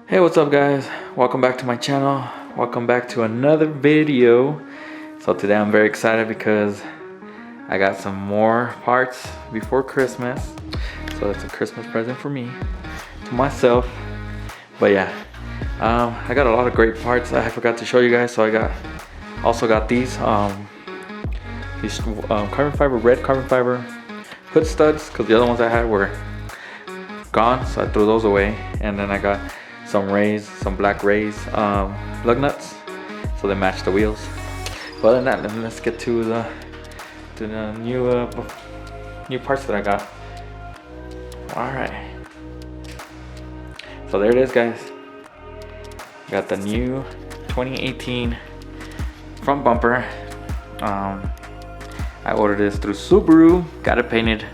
Hey, what's up guys? Welcome back to my channel. Welcome back to another video. So today I'm very excited because I got some more parts before Christmas. So it's a Christmas present for me, to myself. But yeah, I got a lot of great parts I forgot to show you guys. So I also got these carbon fiber, red carbon fiber hood studs, because the other ones I had were gone, so I threw those away. And then I got some black rays lug nuts, so they match the wheels. But other than that, let's get to the new parts that I got. All right, so there it is, guys. Got the new 2018 front bumper. I ordered this through Subaru, got it painted,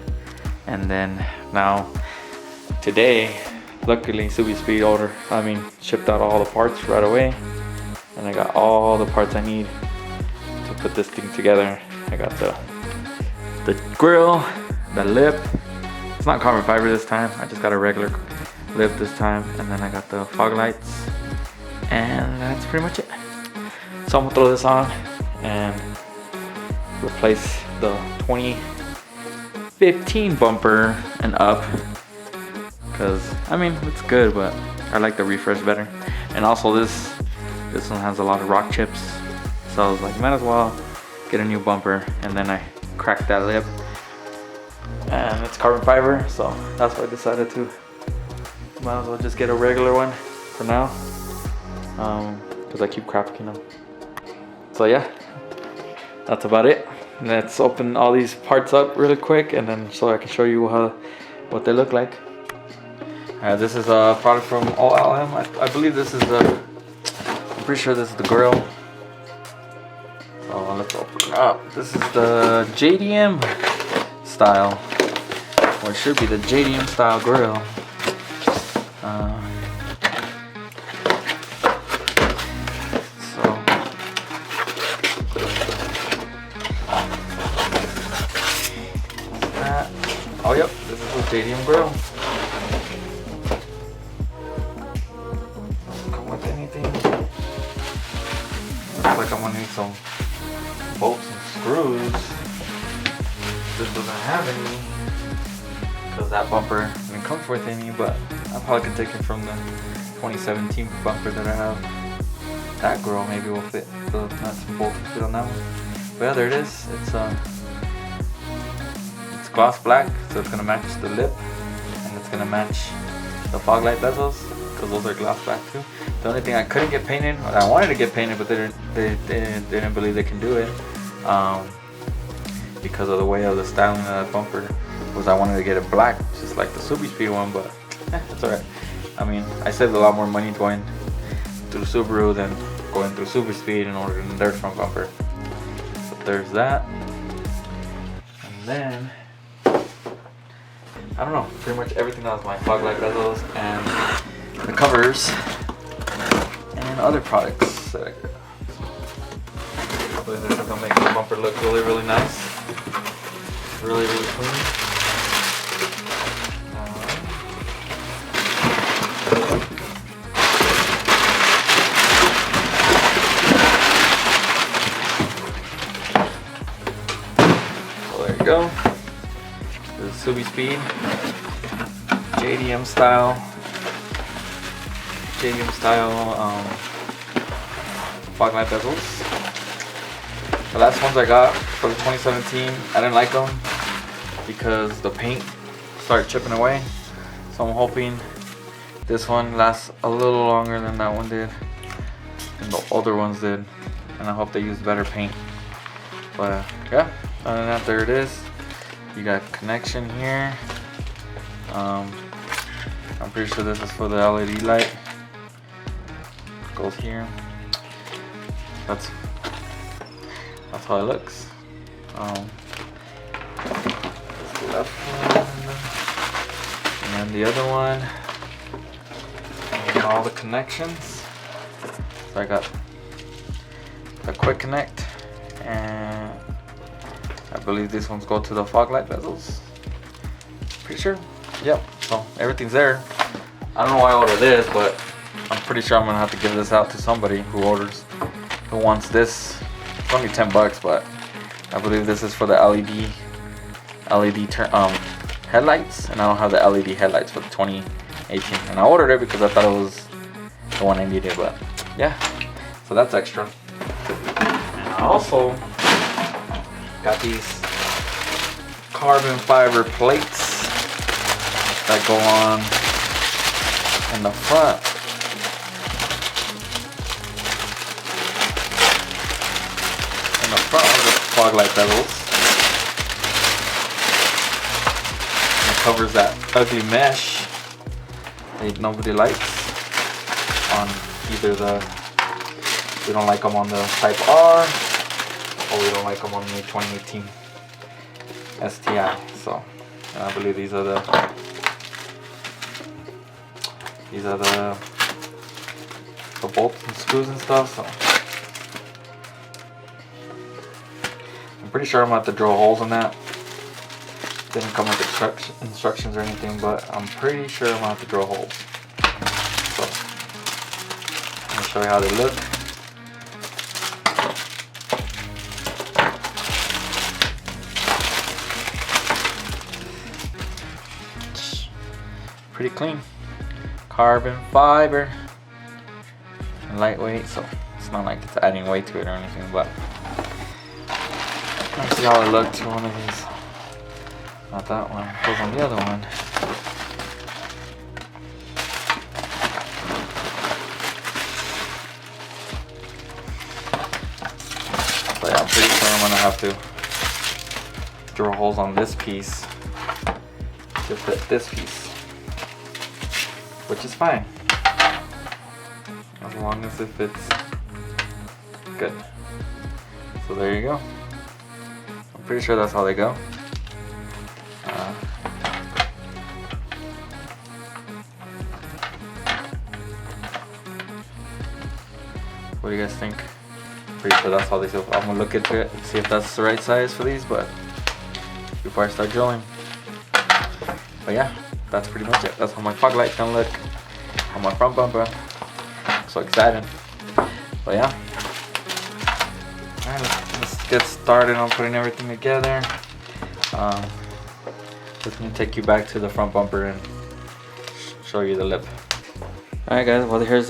and then now today, luckily Subi shipped out all the parts right away, and I got all the parts I need to put this thing together. I got the grill, the lip. It's not carbon fiber this time. I just got a regular lip this time, and then I got the fog lights, and that's pretty much it. So I'm gonna throw this on and replace the 2015 bumper and up. Cause I mean, it's good, but I like the refresh better. And also this one has a lot of rock chips, so I was like, might as well get a new bumper. And then I cracked that lip, and it's carbon fiber, so that's why I decided to might as well just get a regular one for now, because I keep cracking them. So yeah, that's about it. Let's open all these parts up really quick, and then so I can show you what they look like. This is a product from OLM. I believe this is I'm pretty sure this is the grill. So let's open it up. This is the JDM style, or it should be the JDM style grill. Oh yep, this is the JDM grill. Looks like I'm gonna need some bolts and screws. This doesn't have any, because that bumper didn't come with any, but I probably could take it from the 2017 bumper that I have. That grill maybe will fit, the nuts and bolts will fit on that one. But yeah, there it is. It's gloss black, so it's gonna match the lip, and it's gonna match the fog light bezels, because those are gloss black too. The only thing I couldn't get painted, or I wanted to get painted, but they didn't believe they can do it, because of the way of the styling of that bumper. Was I wanted to get it black, just like the Subi Speed one, but that's alright. I mean, I saved a lot more money going through Subaru than going through Subi Speed in order to their front bumper. So there's that. And then I don't know, pretty much everything else, my fog light bezels and the covers and other products that I got. Hopefully this is gonna make the bumper look really, really nice. Really, really clean. So there you go. This is Subi Speed, JDM style fog light bezels. The last ones I got for the 2017, I didn't like them because the paint started chipping away. So I'm hoping this one lasts a little longer than that one did, and the older ones did. And I hope they use better paint. But yeah, other than that, there it is. You got connection here. I'm pretty sure this is for the LED light. Goes here. That's how it looks. This left one, and then the other one, and all the connections. So I got the quick connect, and I believe these ones go to the fog light bezels. Pretty sure. Yep. So everything's there. I don't know why I ordered this, but I'm pretty sure I'm gonna have to give this out to somebody who wants this. It's only 10 bucks, but I believe this is for the LED headlights, and I don't have the LED headlights for the 2018. And I ordered it because I thought it was the one I needed, but yeah, so that's extra. And I also got these carbon fiber plates that go on in the front. In the front of the fog light bezels. And it covers that ugly mesh that nobody likes on either we don't like them on the Type R, or we don't like them on the 2018 STI. So I believe these are the bolts and screws and stuff. So I'm pretty sure I'm gonna have to drill holes in that. Didn't come with instructions or anything, but I'm pretty sure I'm gonna have to drill holes. So I'm gonna show you how they look. Pretty clean. Carbon fiber and lightweight, so it's not like it's adding weight to it or anything, but let's see how it looks for one of these. Not that one, it goes on the other one. But yeah, I'm pretty sure I'm gonna have to drill holes on this piece to fit this piece, which is fine as long as it fits good. So there you go. I'm pretty sure that's how they go. What do you guys think? Pretty sure that's how they feel. I'm gonna look into it and see if that's the right size for these, but before I start drilling. But yeah, that's pretty much it. That's how my fog light's gonna look on my front bumper. So excited. But yeah. Alright, let's get started on putting everything together. Just gonna take you back to the front bumper and show you the lip. Alright guys, well here's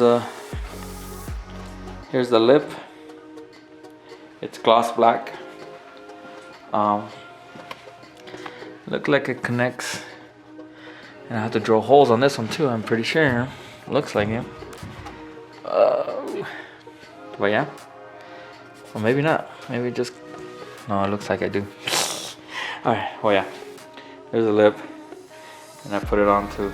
the lip. It's gloss black. Look like it connects. And I have to drill holes on this one too, I'm pretty sure. Looks like it. But yeah. Well, maybe not. Maybe just... No, it looks like I do. Alright, well yeah. There's a lip. And I put it onto...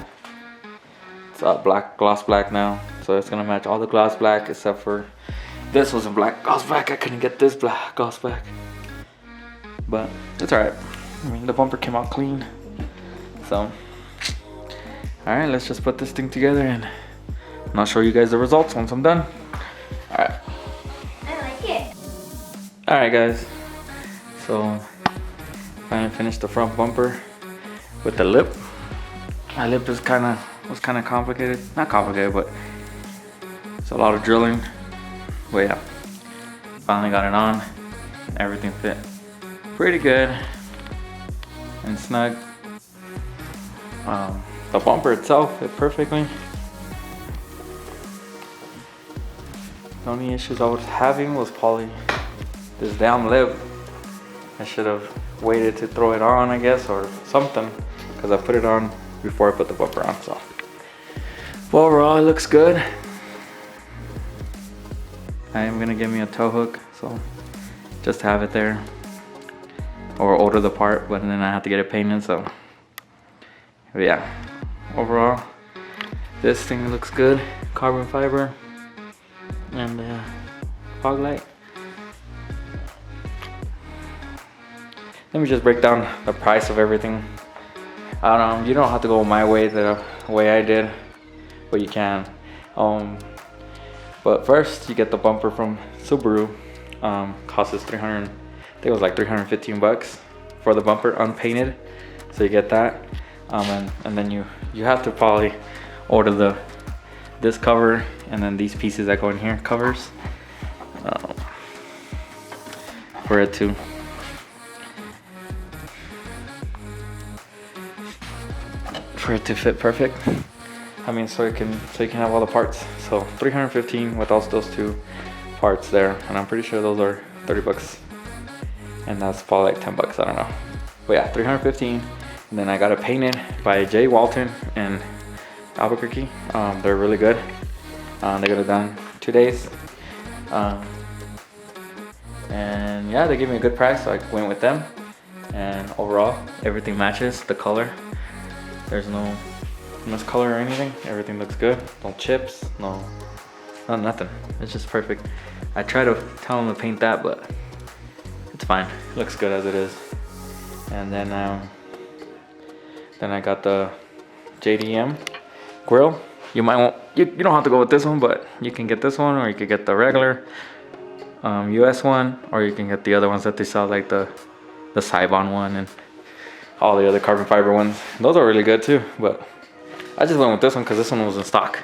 It's black, gloss black now. So it's gonna match all the gloss black except for... This was in black gloss black. I couldn't get this black gloss black. But it's alright. I mean, the bumper came out clean. So... Alright, let's just put this thing together and I'll show you guys the results once I'm done. Alright. I like it. Alright guys. So finally finished the front bumper with the lip. My lip was kinda complicated. Not complicated, but it's a lot of drilling. But yeah. Finally got it on. Everything fit pretty good and snug. The bumper itself fit perfectly. The only issues I was having was probably this damn lip. I should have waited to throw it on, I guess, or something, because I put it on before I put the bumper on. So, but overall, it looks good. I am gonna give me a tow hook, so just have it there, or order the part, but then I have to get it painted. So, but yeah. Overall, this thing looks good. Carbon fiber and fog light. Let me just break down the price of everything. I don't know, you don't have to go my way the way I did, but you can. But first, you get the bumper from Subaru. Costs us 300. I think it was like 315 bucks for the bumper unpainted. So you get that. And then you have to probably order this cover, and then these pieces that go in here, covers, for it to fit perfect. I mean, so you can have all the parts. So 315 with all those two parts there, and I'm pretty sure those are 30 bucks, and that's probably like 10 bucks, I don't know. But yeah, 315. And then I got it painted by J. Walton in Albuquerque. They're really good. They got it done 2 days. And yeah, they gave me a good price, so I went with them. And overall, everything matches the color. There's no miscolor or anything. Everything looks good. No chips, nothing. It's just perfect. I tried to tell them to paint that, but it's fine. It looks good as it is. And then I got the JDM grill. You might want, you don't have to go with this one, but you can get this one, or you could get the regular US one, or you can get the other ones that they sell, like the Saibon one and all the other carbon fiber ones. Those are really good too, but I just went with this one because this one was in stock,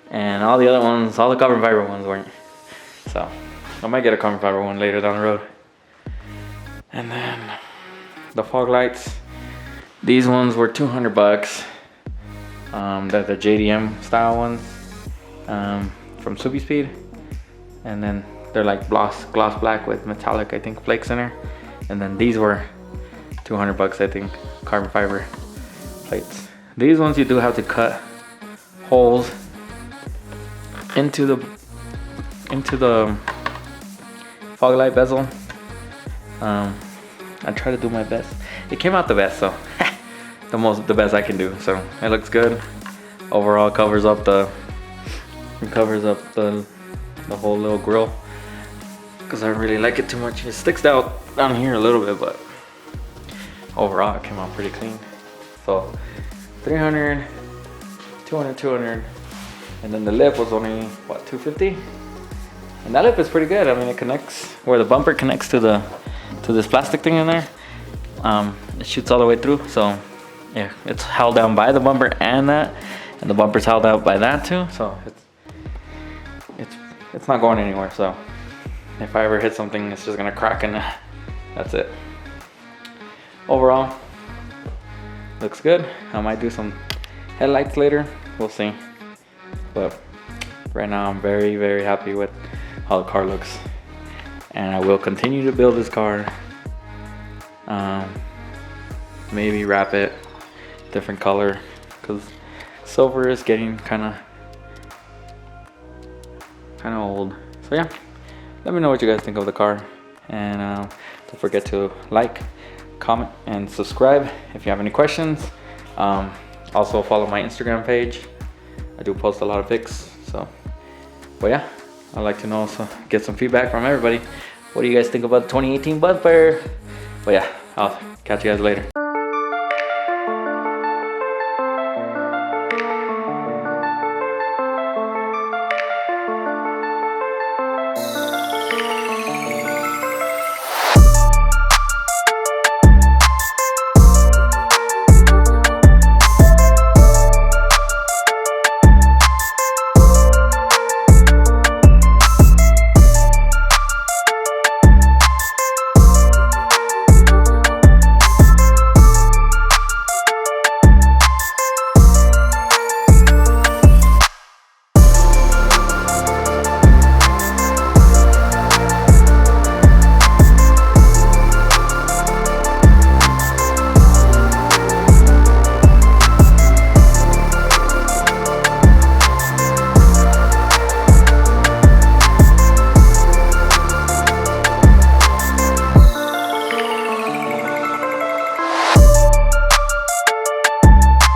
and all the other ones, all the carbon fiber ones weren't. So I might get a carbon fiber one later down the road. And then the fog lights, these ones were 200 bucks. They're the JDM style ones from Subi Speed, and then they're like gloss black with metallic, I think, flakes in there. And then these were 200 bucks, I think, carbon fiber plates. These ones you do have to cut holes into the fog light bezel. I try to do my best. It came out the best, so the best I can do. So it looks good. Overall, it covers up the whole little grill, because I don't really like it too much. It sticks out down here a little bit, but overall it came out pretty clean. So 300, 200, 200, and then the lip was only what, 250. And that lip is pretty good. I mean, it connects where the bumper connects to this plastic thing in there. It shoots all the way through. So yeah, it's held down by the bumper and the bumper's held out by that too. So it's not going anywhere. So if I ever hit something, it's just gonna crack, and that's it. Overall, looks good. I might do some headlights later. We'll see. But right now, I'm very, very happy with how the car looks, and I will continue to build this car. Maybe wrap it different color, because silver is getting kind of old. So yeah, let me know what you guys think of the car, and don't forget to like, comment, and subscribe if you have any questions. Also follow my Instagram page. I do post a lot of pics. So, but yeah, I'd like to know, so get some feedback from everybody. What do you guys think about the 2018 bumper? But yeah, I'll catch you guys later.